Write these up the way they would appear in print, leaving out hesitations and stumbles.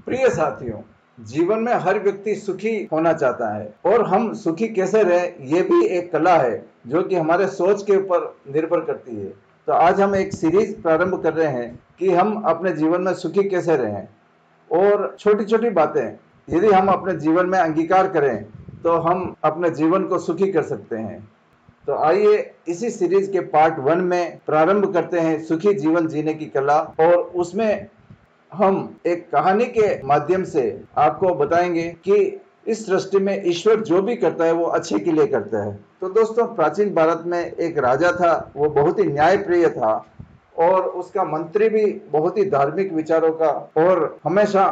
प्रिय साथियों, जीवन में हर व्यक्ति सुखी होना चाहता है और हम सुखी कैसे रहें ये भी एक कला है जो कि हमारे सोच के ऊपर निर्भर करती है। तो आज हम एक सीरीज प्रारंभ कर रहे हैं कि हम अपने जीवन में सुखी कैसे रहें और छोटी छोटी बातें यदि हम अपने जीवन में अंगीकार करें तो हम अपने जीवन को सुखी कर सकते हैं। तो आइए इसी सीरीज के पार्ट 1 में प्रारंभ करते हैं सुखी जीवन जीने की कला, और उसमें हम एक कहानी के माध्यम से आपको बताएंगे कि इस सृष्टि में ईश्वर जो भी करता है वो अच्छे के लिए करता है। तो दोस्तों, प्राचीन भारत में एक राजा था, वो बहुत ही न्यायप्रिय था और उसका मंत्री भी बहुत ही धार्मिक विचारों का और हमेशा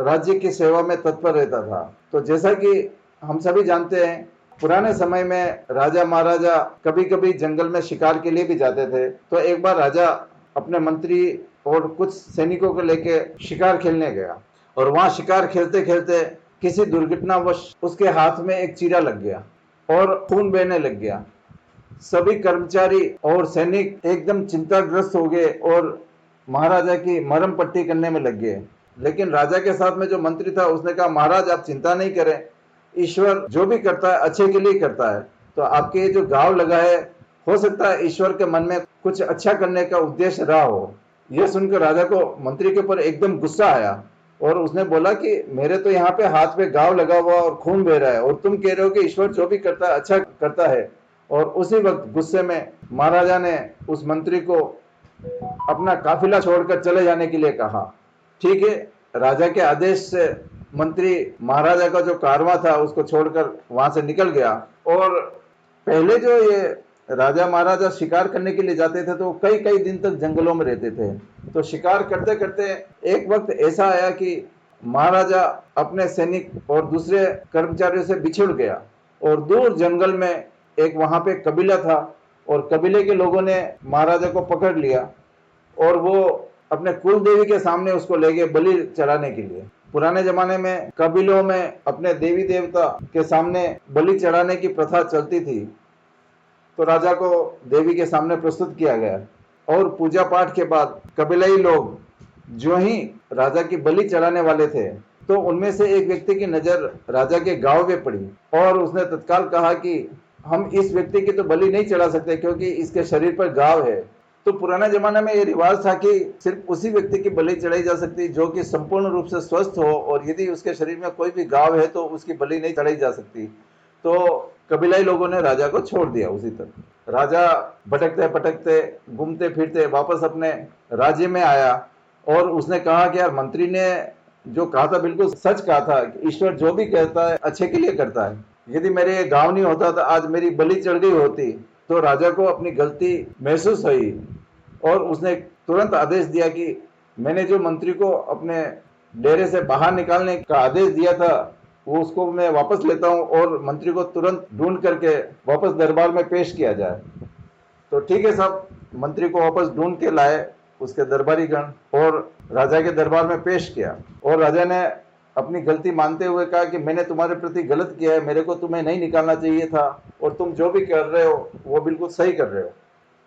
राज्य की सेवा में तत्पर रहता था। तो जैसा कि हम सभी जानते हैं, पुराने समय में राजा महाराजा कभी कभी जंगल में शिकार के लिए भी जाते थे। तो एक बार राजा अपने मंत्री और कुछ सैनिकों को लेके शिकार खेलने गया और वहां शिकार खेलते खेलते किसी दुर्घटनावश उसके हाथ में एक चीरा लग गया और खून बहने लग गया। सभी कर्मचारी और सैनिक एकदम चिंताग्रस्त हो गए और महाराजा की मरहम पट्टी करने में लग गए। लेकिन राजा के साथ में जो मंत्री था उसने कहा, महाराज आप चिंता नहीं करें, ईश्वर जो भी करता है अच्छे के लिए करता है। तो आपके ये जो घाव लगा है, हो सकता है ईश्वर के मन में कुछ अच्छा करने का उद्देश्य रहा हो। यह सुनकर राजा को मंत्री के ऊपर एकदम गुस्सा आया और उसने बोला कि मेरे तो यहाँ पे हाथ पे घाव लगा हुआ और खून बह रहा है और तुम कह रहे हो कि ईश्वर जो भी करता है अच्छा करता है। और उसी वक्त गुस्से में महाराजा ने उस मंत्री को अपना काफिला छोड़कर चले जाने के लिए कहा। ठीक है, राजा के आदेश से मंत्री महाराजा का जो कारवां था उसको छोड़कर वहां से निकल गया। और पहले जो ये राजा महाराजा शिकार करने के लिए जाते थे तो कई कई दिन तक जंगलों में रहते थे। तो शिकार करते करते एक वक्त ऐसा आया कि महाराजा अपने सैनिक और दूसरे कर्मचारियों से बिछुड़ गया और दूर जंगल में एक वहां पे कबीला था और कबीले के लोगों ने महाराजा को पकड़ लिया और वो अपने कुल देवी के सामने उसको ले गए बलि चढ़ाने के लिए। पुराने जमाने में कबीलों में अपने देवी देवता के सामने बलि चढ़ाने की प्रथा चलती थी। तो राजा को देवी के सामने प्रस्तुत किया गया और पूजा पाठ के बाद कबीलाई लोग जो ही राजा की बलि चढ़ाने वाले थे तो उनमें से एक व्यक्ति की नजर राजा के गांव में पड़ी और उसने तत्काल कहा कि हम इस व्यक्ति की तो बलि नहीं चढ़ा सकते क्योंकि इसके शरीर पर घाव है। तो पुराने जमाने में ये रिवाज था कि सिर्फ उसी व्यक्ति की बलि चढ़ाई जा सकती जो कि संपूर्ण रूप से स्वस्थ हो, और यदि उसके शरीर में कोई भी घाव है तो उसकी बलि नहीं चढ़ाई जा सकती। तो कबीलाई लोगों ने राजा को छोड़ दिया उसी तरह। राजा भटकते भटकते घूमते फिरते वापस अपने राज्य में आया और उसने कहा कि यार, मंत्री ने जो कहा था बिल्कुल सच कहा था कि ईश्वर जो भी कहता है अच्छे के लिए करता है। यदि मेरे ये गांव नहीं होता तो आज मेरी बलि चढ़ गई होती। तो राजा को अपनी गलती महसूस हुई और उसने तुरंत आदेश दिया कि मैंने जो मंत्री को अपने डेरे से बाहर निकालने का आदेश दिया था वो उसको मैं वापस लेता हूं और मंत्री को तुरंत ढूंढ करके वापस दरबार में पेश किया जाए। तो ठीक है साहब, मंत्री को वापस ढूंढ के लाए उसके दरबारी गण और राजा के दरबार में पेश किया। और राजा ने अपनी गलती मानते हुए कहा कि मैंने तुम्हारे प्रति गलत किया है, मेरे को तुम्हें नहीं निकालना चाहिए था और तुम जो भी कर रहे हो वो बिल्कुल सही कर रहे हो।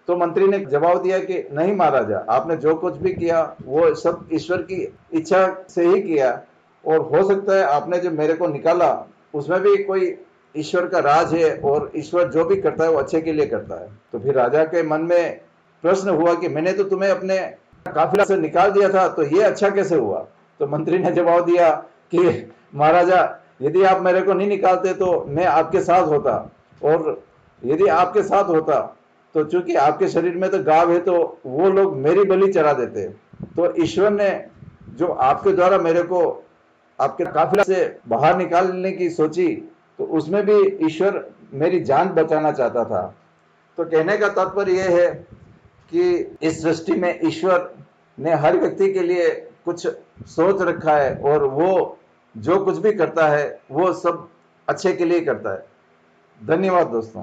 तो मंत्री ने जवाब दिया कि नहीं महाराजा, आपने जो कुछ भी किया वो सब ईश्वर की इच्छा से ही किया और हो सकता है आपने जो मेरे को निकाला उसमें भी कोई ईश्वर का राज है और ईश्वर जो भी करता है वो अच्छे के लिए करता है। तो फिर राजा के मन में प्रश्न हुआ कि मैंने तो तुम्हें अपने काफिला से निकाल दिया था तो ये अच्छा कैसे हुआ। तो मंत्री ने जवाब दिया कि महाराजा, यदि आप मेरे को नहीं निकालते तो मैं आपके साथ होता, और यदि आपके साथ होता तो चूंकि आपके शरीर में तो घाव है तो वो लोग मेरी बलि चढ़ा देते। तो ईश्वर ने जो आपके द्वारा मेरे को आपके काफिला से बाहर निकालने की सोची तो उसमें भी ईश्वर मेरी जान बचाना चाहता था। तो कहने का तात्पर्य यह है कि इस सृष्टि में ईश्वर ने हर व्यक्ति के लिए कुछ सोच रखा है और वो जो कुछ भी करता है वो सब अच्छे के लिए करता है। धन्यवाद दोस्तों।